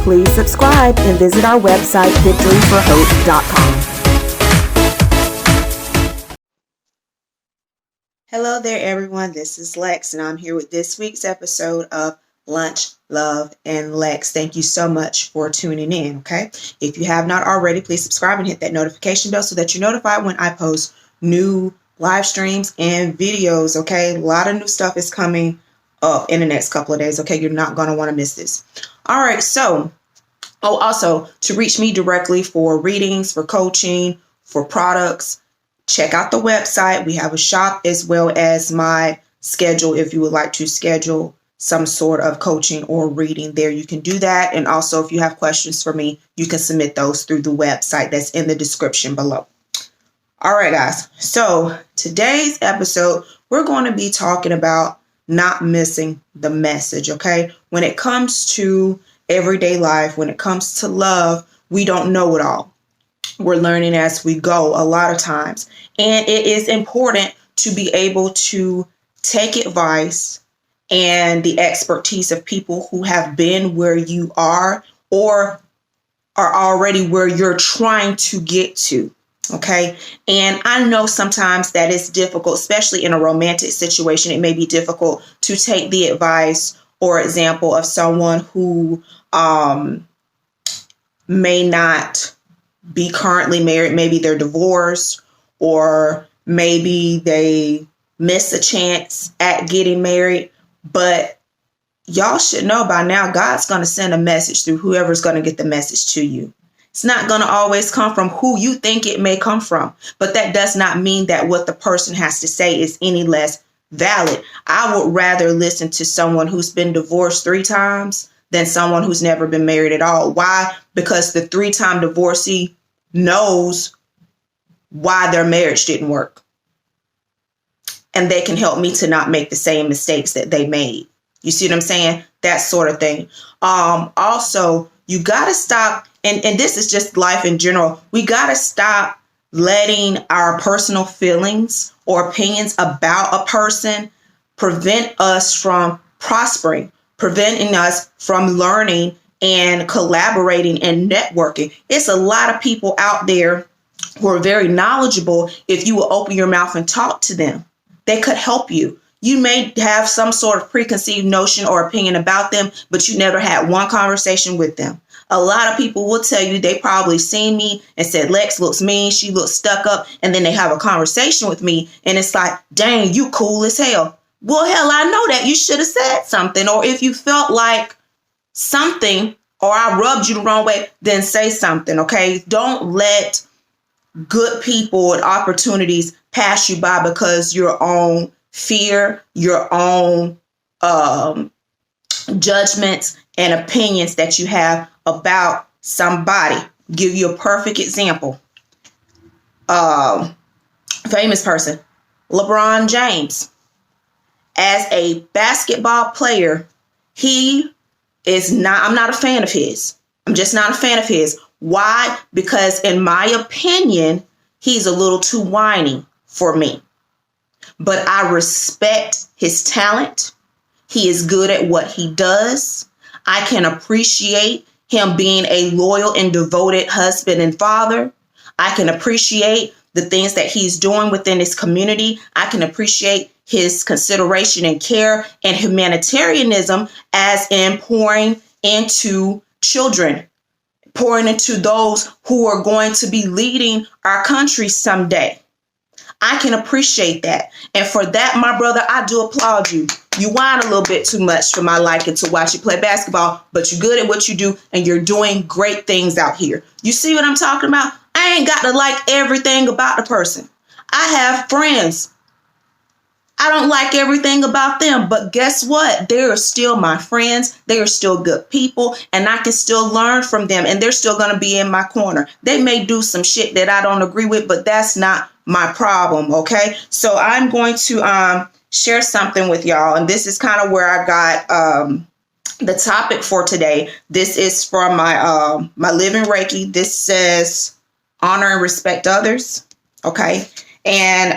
Please subscribe and visit our website, victoryforhope.com. Hello there, everyone. This is Lex, and I'm here with this week's episode of Lunch, Love, and Lex. Thank you so much for tuning in, okay? If you have not already, please subscribe and hit that notification bell so that you're notified when I post new live streams and videos, okay? A lot of new stuff is coming up in the next couple of days, okay? You're not going to want to miss this. All right, so, also, to reach me directly for readings, for coaching, for products, check out the website. We have a shop as well as my schedule. If you would like to schedule some sort of coaching or reading there, you can do that. And also, if you have questions for me, you can submit those through the website that's in the description below. All right, guys. So today's episode, we're going to be talking about not missing the message, okay? When it comes to everyday life, when it comes to love, we don't know it all. We're learning as we go a lot of times. And it is important to be able to take advice and the expertise of people who have been where you are or are already where you're trying to get to. Okay. And I know sometimes that is difficult, especially in a romantic situation. It may be difficult to take the advice or example of someone who may not be currently married. Maybe they're divorced, or maybe they miss a chance at getting married. But y'all should know by now, God's going to send a message through whoever's going to get the message to you. It's not going to always come from who you think it may come from, but that does not mean that what the person has to say is any less valid. I would rather listen to someone who's been divorced 3 times than someone who's never been married at all. Why? Because the 3-time divorcee knows why their marriage didn't work. And they can help me to not make the same mistakes that they made. You see what I'm saying? That sort of thing. Also, you got to stop. And this is just life in general. We got to stop letting our personal feelings or opinions about a person prevent us from prospering, preventing us from learning and collaborating and networking. It's a lot of people out there who are very knowledgeable. If you will open your mouth and talk to them, they could help you. You may have some sort of preconceived notion or opinion about them, but you never had one conversation with them. A lot of people will tell you they probably seen me and said, Lex looks mean, she looks stuck up. And then they have a conversation with me and it's like, dang, you cool as hell. Well, hell, I know that. You should have said something. Or if you felt like something or I rubbed you the wrong way, then say something, okay? Don't let good people and opportunities pass you by because your own fear, your own judgments and opinions that you have about somebody. Give you a perfect example. Famous person, LeBron James. As a basketball player, I'm not a fan of his. I'm just not a fan of his. Why? Because in my opinion, he's a little too whiny for me. But I respect his talent. He is good at what he does. I can appreciate him being a loyal and devoted husband and father. I can appreciate the things that he's doing within his community. I can appreciate his consideration and care and humanitarianism as in pouring into children, pouring into those who are going to be leading our country someday. I can appreciate that. And for that, my brother, I do applaud you. You whine a little bit too much for my liking to watch you play basketball, but you're good at what you do and you're doing great things out here. You see what I'm talking about? I ain't got to like everything about the person. I have friends. I don't like everything about them, but guess what? They are still my friends. They are still good people, and I can still learn from them, and they're still going to be in my corner. They may do some shit that I don't agree with, but that's not my problem, okay? So I'm going to share something with y'all, and this is kind of where I got the topic for today. This is from my my Living Reiki. This says honor and respect others, okay? And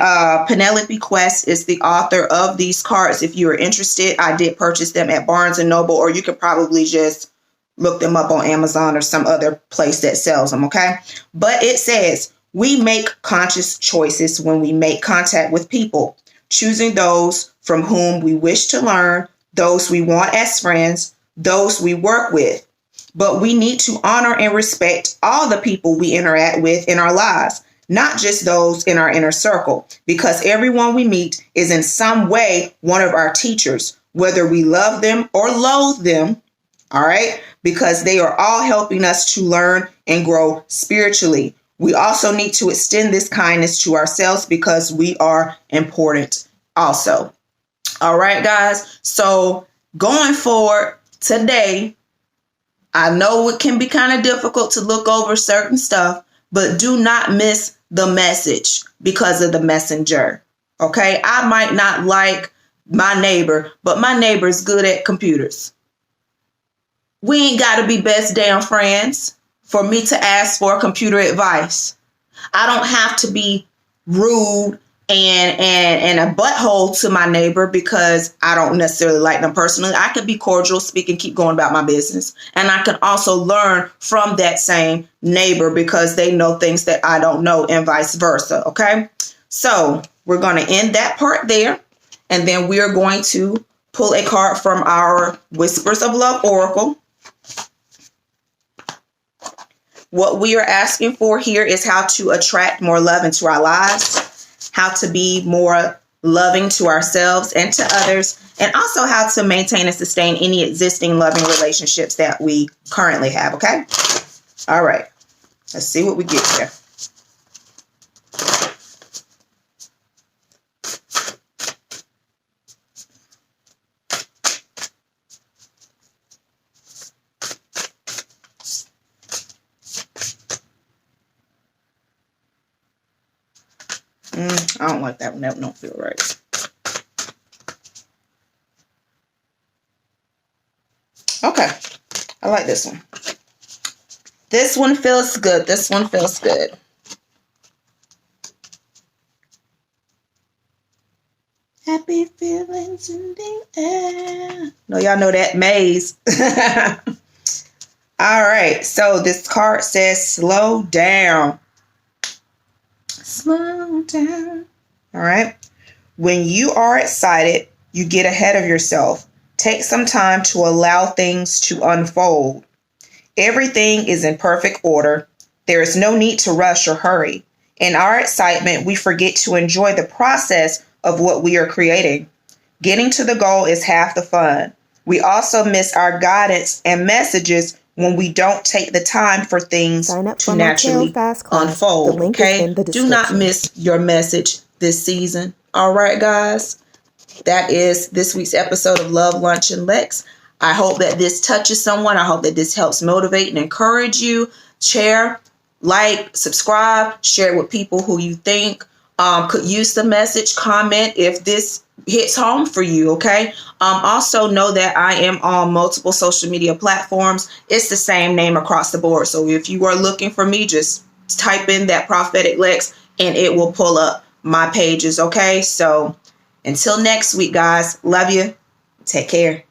Penelope Quest is the author of these cards. If you are interested, I did purchase them at Barnes & Noble, or you could probably just look them up on Amazon or some other place that sells them, okay? But it says, we make conscious choices when we make contact with people, choosing those from whom we wish to learn, those we want as friends, those we work with. But we need to honor and respect all the people we interact with in our lives, not just those in our inner circle, because everyone we meet is in some way one of our teachers, whether we love them or loathe them, all right? Because they are all helping us to learn and grow spiritually. We also need to extend this kindness to ourselves because we are important also. All right, guys. So going forward today, I know it can be kind of difficult to look over certain stuff, but do not miss the message because of the messenger. Okay. I might not like my neighbor, but my neighbor is good at computers. We ain't got to be best damn friends for me to ask for computer advice. I don't have to be rude and a butthole to my neighbor because I don't necessarily like them personally. I can be cordial, speak, and keep going about my business. And I can also learn from that same neighbor because they know things that I don't know and vice versa. Okay. So we're going to end that part there. And then we are going to pull a card from our Whispers of Love Oracle. What we are asking for here is how to attract more love into our lives, how to be more loving to ourselves and to others, and also how to maintain and sustain any existing loving relationships that we currently have, okay? All right. Let's see what we get here. I don't like that one. That one don't feel right. Okay. I like this one. This one feels good. This one feels good. Happy feelings in the air. No, y'all know that maze. All right. So this card says slow down. Slow down. All right. When you are excited, you get ahead of yourself. Take some time to allow things to unfold. Everything is in perfect order. There is no need to rush or hurry. In our excitement, we forget to enjoy the process of what we are creating. Getting to the goal is half the fun. We also miss our guidance and messages when we don't take the time for things to naturally unfold. Okay? Do not miss your message this season. All right, guys. That is this week's episode of Love, Lunch, and Lex. I hope that this touches someone. I hope that this helps motivate and encourage you. Share, like, subscribe, share it with people who you think could use the message. Comment if this hits home for you, okay? Also know that I am on multiple social media platforms. It's the same name across the board. So if you are looking for me, just type in that Prophetic Lex and it will pull up my pages, okay? So until next week, guys, love you. Take care.